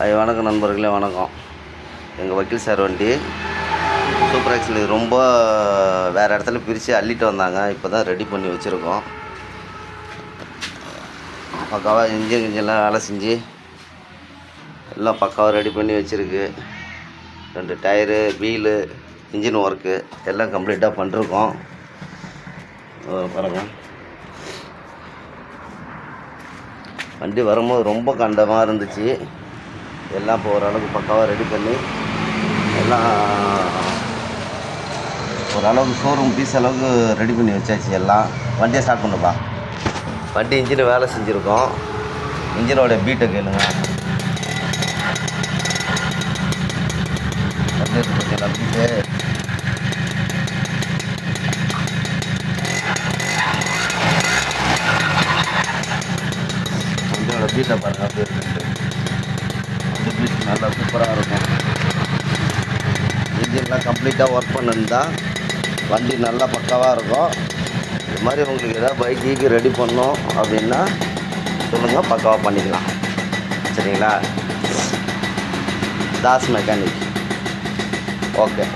வணக்கம் நண்பர்களே, வணக்கம். எங்கள் வக்கீல் சார் வண்டி சூப்பர் எக்ஸல் ரொம்ப வேறு இடத்துல பிரித்து அள்ளிட்டு வந்தாங்க. இப்போ தான் ரெடி பண்ணி வச்சுருக்கோம். பக்காவாக இன்ஜின்லாம் வேலை செஞ்சு எல்லாம் பக்காவாக ரெடி பண்ணி வச்சுருக்கு. 2 டயரு, வீலு, இன்ஜின் ஒர்க்கு எல்லாம் கம்ப்ளீட்டாக பண்ணிருக்கோம். பாருங்கள், வண்டி வரும்போது ரொம்ப கண்டமாக இருந்துச்சு. எல்லாம் இப்போ ஓரளவுக்கு பக்காவாக ரெடி பண்ணி எல்லாம் ஓரளவுக்கு ஷோரூம் பீஸ் அளவுக்கு ரெடி பண்ணி வச்சாச்சு. எல்லாம் வண்டியை ஸ்டார்ட் பண்ணுப்பா. வண்டி இன்ஜின் வேலை செஞ்சுருக்கோம். இன்ஜினோட பீட்டை கேளுங்க. பார்த்தீங்களா பீட்டு? வண்டியோட பீட்டை பாருங்கள். அப்படி இருக்குது. அந்த பீட் நல்லா சூப்பராக இருக்கும். இன்ஜின்லாம் கம்ப்ளீட்டாக ஒர்க் பண்ணிருந்தால் வண்டி நல்லா பக்காவாக இருக்கும். இது மாதிரி உங்களுக்கு எதாவது பைக்கு ரெடி பண்ணோம் அப்படின்னா சொல்லுங்கள், பக்காவாக பண்ணிக்கலாம். சரிங்களா? தாஸ் மெக்கானிக். ஓகே.